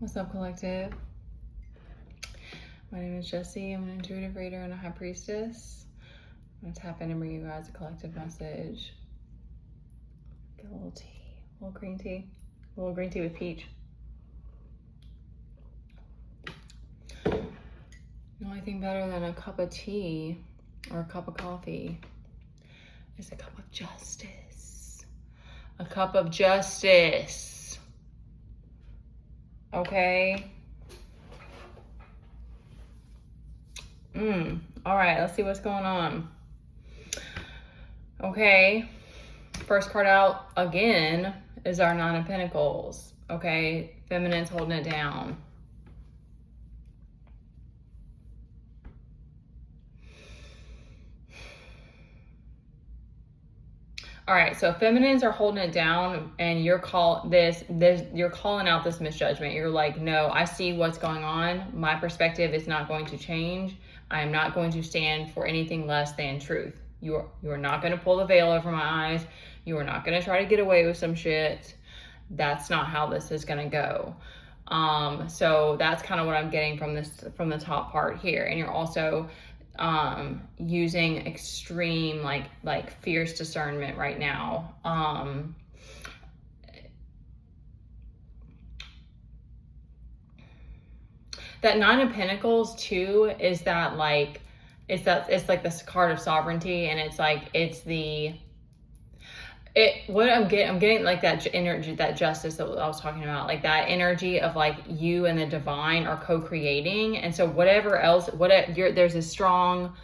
What's up, collective? My name is Jessie. I'm an intuitive reader and a high priestess. I'm going to tap in and bring you guys a collective message. Get a little tea, a little green tea, a little green tea with peach. The only thing better than a cup of tea or a cup of coffee is a cup of justice. A cup of justice. Okay? All right, let's see what's going on. Okay, first card out again is our Nine of Pentacles. Okay, feminine's holding it down. All right, so feminines are holding it down, and you're you're calling out this misjudgment. You're like, no, I see what's going on. My perspective is not going to change. I am not going to stand for anything less than truth. You are not going to pull the veil over my eyes. You are not going to try to get away with some shit. That's not how this is going to go. So that's kind of what I'm getting from the top part here. And you're also using extreme like fierce discernment right now. That Nine of Pentacles too is that like it's like this card of sovereignty, and it's like what I'm getting like that energy, that justice that I was talking about, like that energy of like you and the divine are co-creating. And so whatever else, there's a strong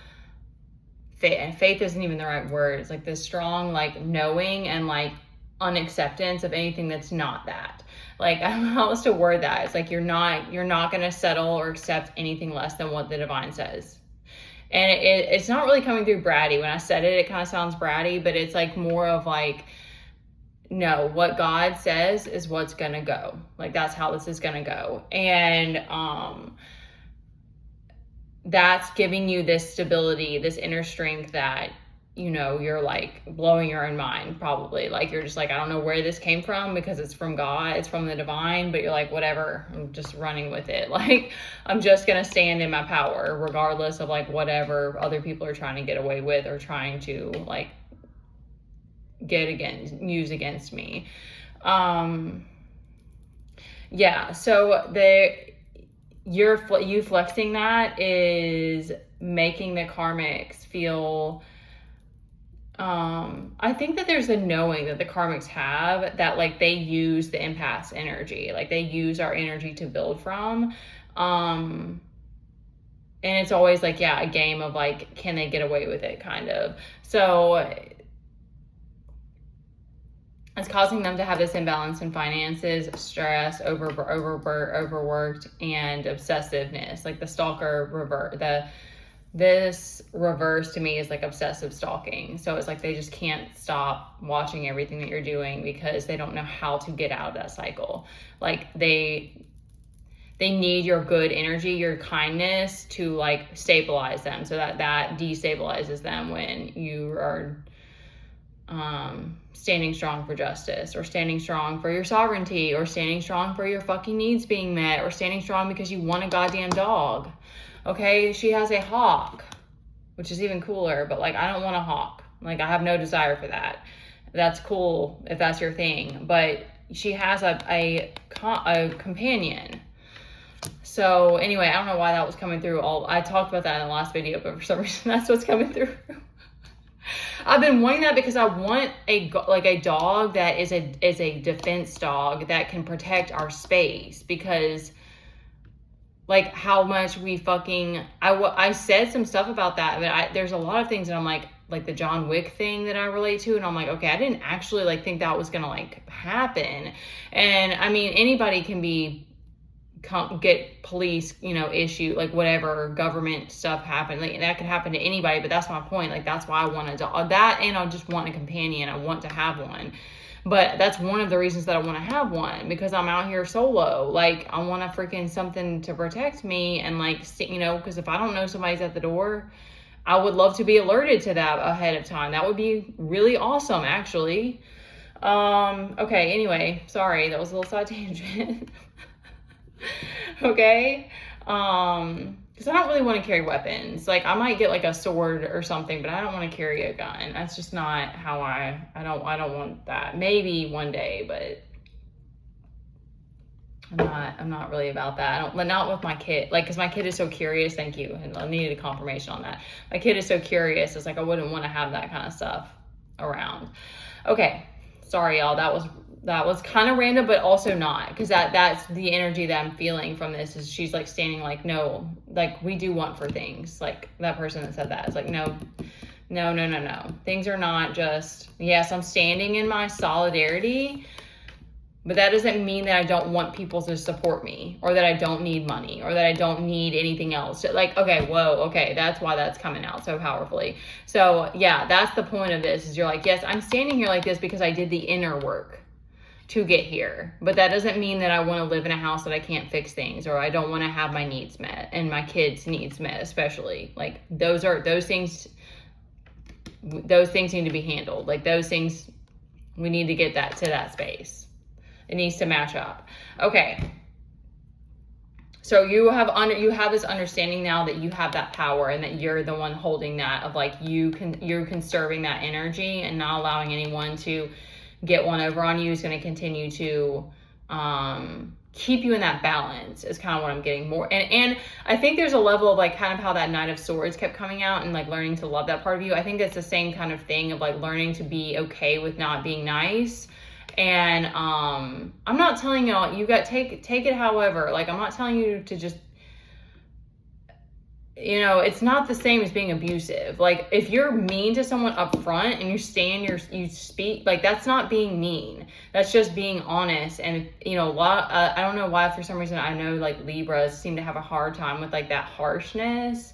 faith, and faith isn't even the right word. It's like this strong like knowing and like unacceptance of anything that's not that. Like, I don't know how else to word that. It's like you're not going to settle or accept anything less than what the divine says. And it's not really coming through bratty. When I said it kind of sounds bratty, but it's like more of like, no, what God says is what's gonna go. Like, that's how this is gonna go. And that's giving you this stability, this inner strength that, you know, you're like blowing your own mind probably. Like, you're just like, I don't know where this came from because it's from God, it's from the divine, but you're like, whatever, I'm just running with it. Like, I'm just going to stand in my power regardless of like whatever other people are trying to get away with or trying to like use against me. Yeah. So you flexing that is making the karmics feel, I think that there's a knowing that the karmics have that like they use the empath's energy, like they use our energy to build from. And it's always like, yeah, a game of like, can they get away with it kind of. So it's causing them to have this imbalance in finances, stress, overworked, and obsessiveness. Like the stalker this reverse to me is like obsessive stalking. So it's like they just can't stop watching everything that you're doing because they don't know how to get out of that cycle. Like they need your good energy, your kindness to like stabilize them, so that destabilizes them when you are standing strong for justice, or standing strong for your sovereignty, or standing strong for your fucking needs being met, or standing strong because you want a goddamn dog. Okay, she has a hawk, which is even cooler, but like, I don't want a hawk. Like, I have no desire for that. That's cool if that's your thing, but she has a companion. So anyway, I don't know why that was coming through. I talked about that in the last video, but for some reason that's what's coming through. I've been wanting that because I want a dog that is a defense dog that can protect our space, because like how much we fucking, I said some stuff about that, but there's a lot of things that I'm like the John Wick thing that I relate to, and I'm like, okay, I didn't actually like think that was gonna like happen. And I mean, anybody can get police, issue, like whatever government stuff happen, like that could happen to anybody. But that's my point. Like, that's why I want a dog, that, and I just want a companion. I want to have one. But that's one of the reasons that I want to have one, because I'm out here solo. Like, I want a freaking something to protect me, and like, because if I don't know somebody's at the door, I would love to be alerted to that ahead of time. That would be really awesome, actually. Okay, anyway, sorry, that was a little side tangent. Okay? Because I don't really want to carry weapons. Like, I might get like a sword or something, but I don't want to carry a gun. That's just not how I don't want that. Maybe one day, but I'm not really about that. Not with my kid. Like, because my kid is so curious. Thank you. And I needed a confirmation on that. My kid is so curious. It's like, I wouldn't want to have that kind of stuff around. Okay. Sorry, y'all. That was kind of random, but also not, because that's the energy that I'm feeling from this. Is she's like standing like, no, like, we do want for things. Like, that person that said that is like, no. Things are not just, yes, I'm standing in my solidarity, but that doesn't mean that I don't want people to support me, or that I don't need money, or that I don't need anything else. Like, okay, whoa, okay, that's why that's coming out so powerfully. So yeah, that's the point of this, is you're like, yes, I'm standing here like this because I did the inner work to get here. But that doesn't mean that I want to live in a house that I can't fix things, or I don't want to have my needs met and my kids' needs met, especially. Like, those things need to be handled. Like, those things, we need to get that to that space. It needs to match up. Okay. So you have this understanding now that you have that power, and that you're the one holding that, of like, you're conserving that energy and not allowing anyone to get one over on you. Is going to continue to keep you in that balance, is kind of what I'm getting more. And I think there's a level of like, kind of how that Knight of Swords kept coming out, and like learning to love that part of you. I think that's the same kind of thing of like learning to be okay with not being nice. And I'm not telling y'all, you got take it however. Like, I'm not telling you to just, you know, it's not the same as being abusive. Like, if you're mean to someone up front and you speak, like, that's not being mean. That's just being honest. And, you know, I don't know why, for some reason, I know like Libras seem to have a hard time with like that harshness.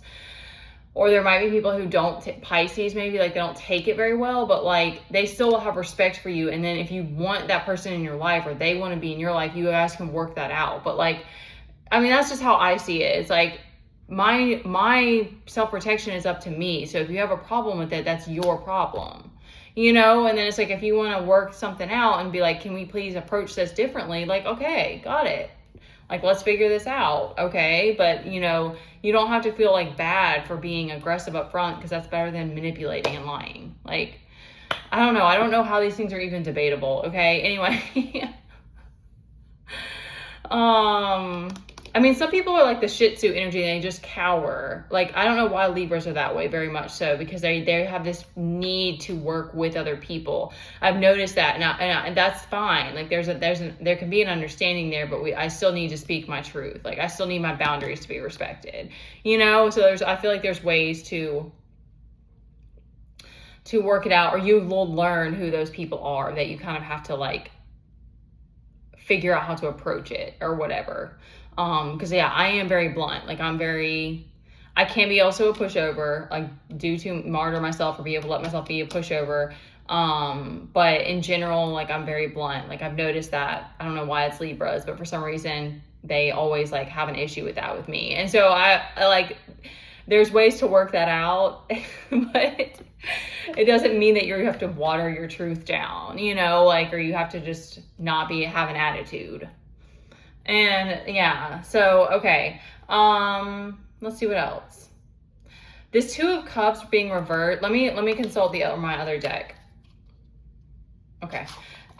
Or there might be people who don't, Pisces maybe, like, they don't take it very well, but like, they still have respect for you. And then if you want that person in your life, or they want to be in your life, you guys can work that out. But like, I mean, that's just how I see it. It's like, my self-protection is up to me. So if you have a problem with it, that's your problem, you know? And then it's like, if you want to work something out and be like, can we please approach this differently? Like, okay, got it. Like, let's figure this out. Okay. But, you know, you don't have to feel like bad for being aggressive up front, because that's better than manipulating and lying. Like, I don't know. I don't know how these things are even debatable. Okay. Anyway. I mean, some people are like the Shih Tzu energy, and they just cower. Like, I don't know why Libras are that way, very much so, because they have this need to work with other people. I've noticed that, and that's fine. Like, there can be an understanding there, but I still need to speak my truth. Like, I still need my boundaries to be respected, you know? So I feel like there's ways to work it out, or you will learn who those people are, that you kind of have to like figure out how to approach it or whatever. Because yeah, I am very blunt. Like, I can be also a pushover, like, due to martyr myself or be able to let myself be a pushover. But in general, like, I'm very blunt. Like, I've noticed that, I don't know why it's Libras, but for some reason they always like have an issue with that with me. And so I like, there's ways to work that out, but it doesn't mean that you have to water your truth down, you know, like, or you have to just not have an attitude. And yeah, so, okay. Let's see what else. This Two of Cups being reversed. Let me consult my other deck. Okay.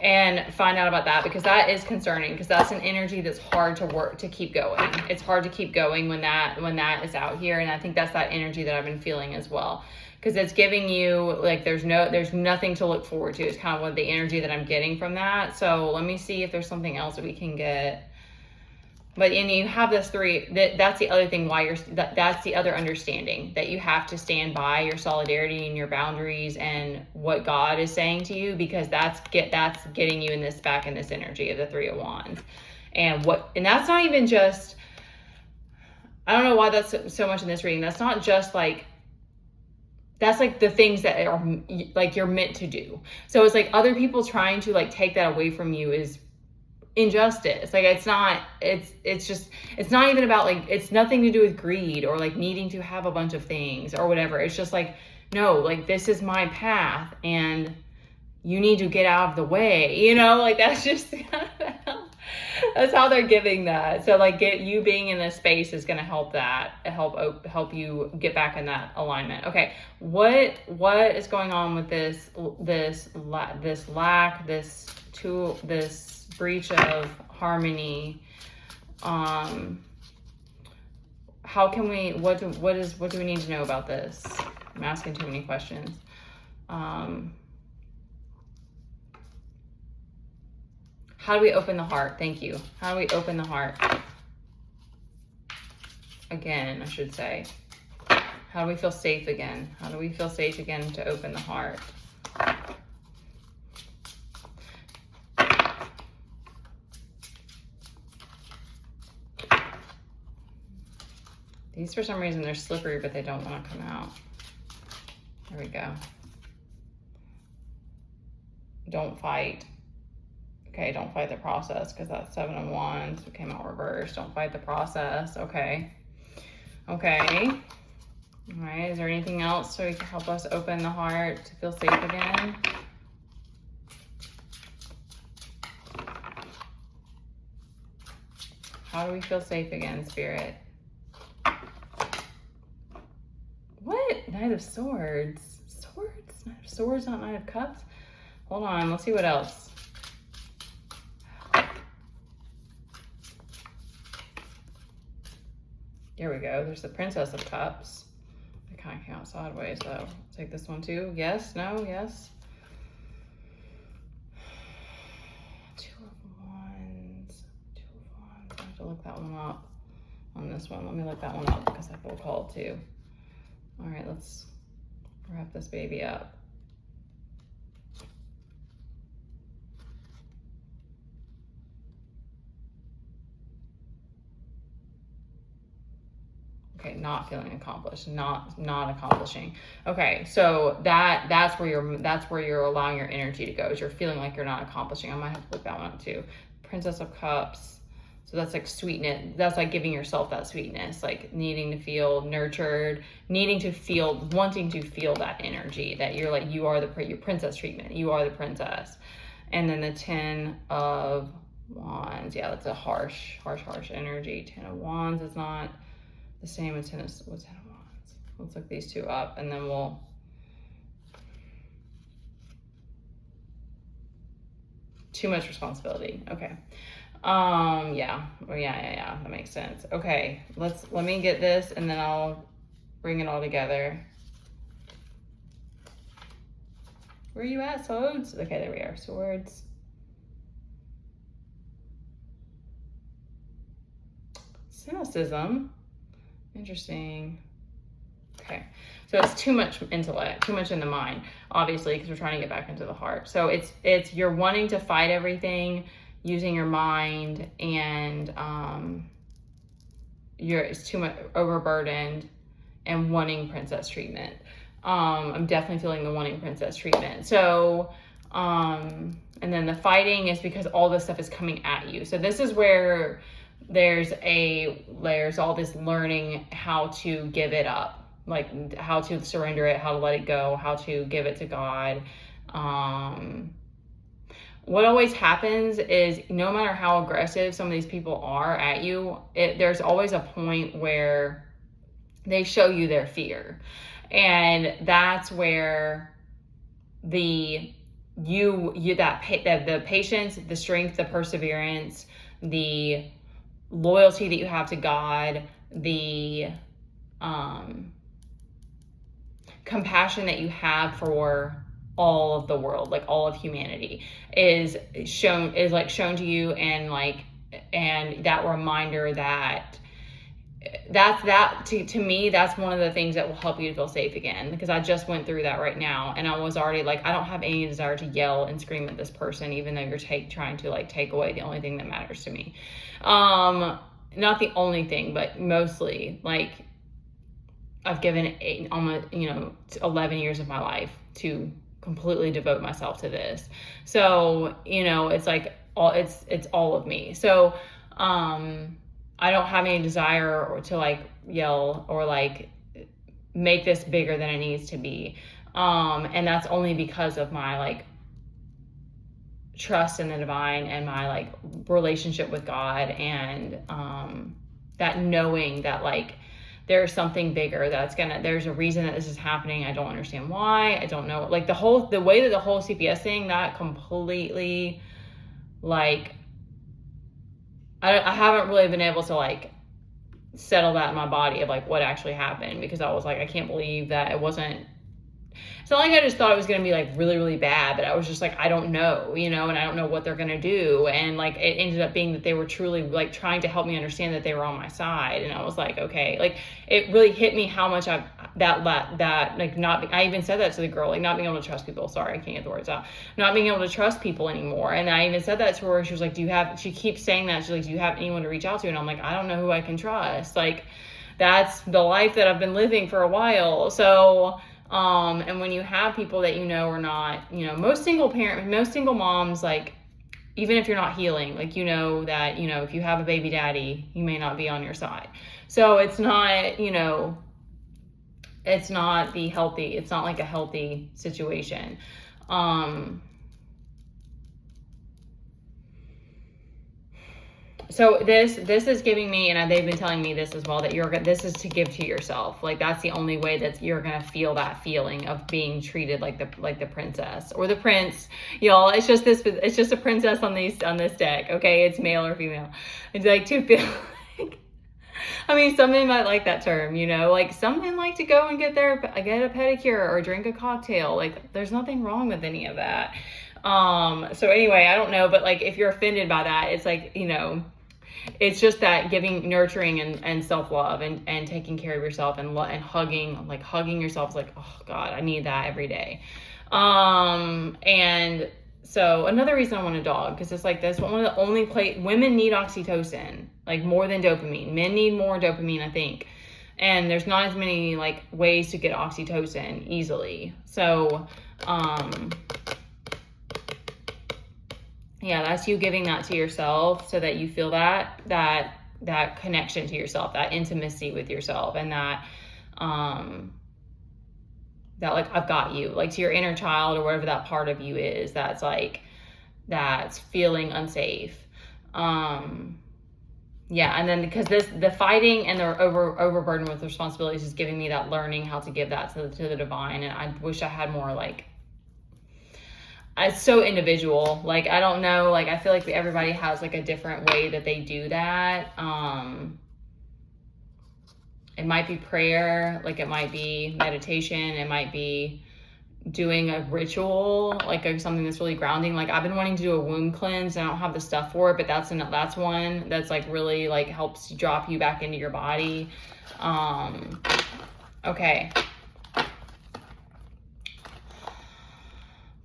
And find out about that, because that is concerning, because that's an energy that's hard to keep going. It's hard to keep going when that is out here. And I think that's that energy that I've been feeling as well, because it's giving you like, there's nothing to look forward to. It's kind of what the energy that I'm getting from that. So let me see if there's something else that we can get. But, and you have this that's the other thing, why that's the other understanding, that you have to stand by your solidarity and your boundaries and what God is saying to you, because that's getting you in this energy of the Three of Wands. And that's not even just, I don't know why that's so much in this reading. That's not just like, that's like the things that are like you're meant to do. So it's like other people trying to like take that away from you is injustice. Like, it's not even about like, it's nothing to do with greed or like needing to have a bunch of things or whatever. It's just like, no, like, this is my path and you need to get out of the way, you know? Like, that's just That's how they're giving that. So like you being in this space is going to help that, help you get back in that alignment. Okay. What is going on with this lack, this breach of harmony? How can we, what do we need to know about this? I'm asking too many questions. How do we open the heart? Thank you. How do we open the heart? Again, I should say. How do we feel safe again? How do we feel safe again to open the heart? These, for some reason, they're slippery, but they don't want to come out. There we go. Don't fight. Okay, don't fight the process, because that's 7 of Wands. We came out reversed. Don't fight the process. Okay. Okay. All right. Is there anything else so you can help us open the heart to feel safe again? How do we feel safe again, Spirit? What? Knight of Swords. Swords? Knight of Swords, not Knight of Cups? Hold on. Let's see what else. Here we go. There's the Princess of Cups. It kind of came out sideways, though. Take this one, too. Yes? No? Yes? Two of Wands. I have to look that one up on this one. Let me look that one up because I feel called to. All right, let's wrap this baby up. Okay, not feeling accomplished, not accomplishing. Okay, so that's where you're allowing your energy to go, is you're feeling like you're not accomplishing. I might have to look that one up too. Princess of Cups. So that's like sweetness. That's like giving yourself that sweetness, like needing to feel nurtured, wanting to feel that energy that you're like, you are your princess treatment. You are the princess. And then the 10 of Wands. Yeah, that's a harsh energy. 10 of Wands is not the same as 10 of Wands. Let's look these two up, and then we'll. Too much responsibility. Okay. Yeah. Well, yeah. That makes sense. Okay. Let me get this, and then I'll bring it all together. Where are you at, Swords? Okay, there we are. Swords. Cynicism. Interesting. Okay. So it's too much intellect, too much in the mind, obviously, because we're trying to get back into the heart. So it's you're wanting to fight everything using your mind, and it's too much overburdened and wanting princess treatment. I'm definitely feeling the wanting princess treatment. So, and then the fighting is because all this stuff is coming at you. So this is where there's all this learning how to give it up, like how to surrender it, how to let it go, how to give it to God. What always happens is no matter how aggressive some of these people are at you, there's always a point where they show you their fear. And that's where the patience, the strength, the perseverance, the loyalty that you have to God, the compassion that you have for all of the world, like all of humanity, is shown to you, and that reminder that to me, that's one of the things that will help you to feel safe again, because I just went through that right now, and I was already like, I don't have any desire to yell and scream at this person, even though you're trying to take away the only thing that matters to me. Not the only thing, but mostly, I've given almost 11 years of my life to completely devote myself to this. So it's like it's all of me. So I don't have any desire to yell or make this bigger than it needs to be. And that's only because of my trust in the divine and my like relationship with God, and that knowing that like there's something bigger there's a reason that this is happening. I don't understand why. I don't know. Like the way that the whole CPS thing, that completely, like, I haven't really been able to like settle that in my body of like what actually happened, because I was like, I can't believe that it wasn't. It's not like I just thought it was going to be like really, really bad, but I was just like, I don't know, and I don't know what they're going to do. And like, it ended up being that they were truly like trying to help me understand that they were on my side. And I was like, okay, like it really hit me how much I even said that to the girl, like not being able to trust people. Sorry, I can't get the words out. Not being able to trust people anymore. And I even said that to her. She was like, she keeps saying that. She's like, do you have anyone to reach out to? And I'm like, I don't know who I can trust. Like, that's the life that I've been living for a while. So, and when you have people that are not, most single moms, like, even if you're not healing, like, that, if you have a baby daddy, he may not be on your side. So it's not, it's not like a healthy situation. So this is giving me, and they've been telling me this as well, that this is to give to yourself. Like, that's the only way that you're gonna feel that feeling of being treated like the princess or the prince. Y'all, it's just a princess on this deck. Okay, it's male or female. It's like to feel like, I mean, some men might like that term, like some men like to go and get a pedicure or drink a cocktail. Like, there's nothing wrong with any of that. So anyway, I don't know, but like, if you're offended by that, it's like, it's just that giving, nurturing and self-love and taking care of yourself and hugging yourself is like, oh God, I need that every day. And so another reason I want a dog, because it's like this, one of the only women need oxytocin, like more than dopamine. Men need more dopamine, I think. And there's not as many like ways to get oxytocin easily. So, yeah, that's you giving that to yourself so that you feel that connection to yourself, that intimacy with yourself, and that like, I've got you, like, to your inner child or whatever that part of you is that's feeling unsafe. Yeah, and then because the fighting and the overburden with responsibilities is giving me that learning how to give that to the divine, and I wish I had more like. It's so individual. Like, I don't know, like, I feel like everybody has like a different way that they do that. It might be prayer, like it might be meditation, it might be doing a ritual, like something that's really grounding. Like, I've been wanting to do a womb cleanse, and I don't have the stuff for it, but that's one that's like really like helps drop you back into your body. Okay.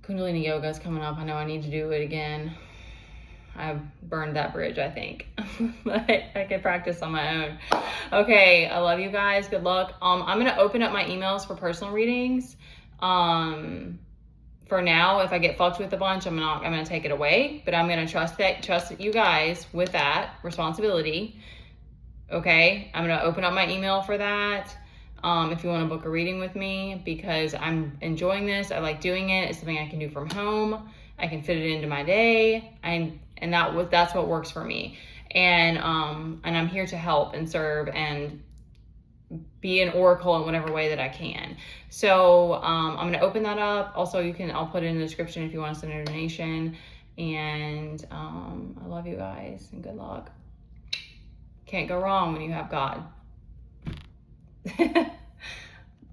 Kundalini yoga is coming up. I know I need to do it again. I burned that bridge, I think. But I can practice on my own. Okay, I love you guys. Good luck. I'm going to open up my emails for personal readings. For now, if I get fucked with a bunch, I'm going to take it away. But I'm going to trust you guys with that responsibility. Okay, I'm going to open up my email for that. If you want to book a reading with me, because I'm enjoying this. I like doing it. It's something I can do from home. I can fit it into my day, and that's what works for me. And I'm here to help and serve and be an oracle in whatever way that I can. So I'm going to open that up. Also, I'll put it in the description if you want to send a donation. And I love you guys, and good luck. Can't go wrong when you have God.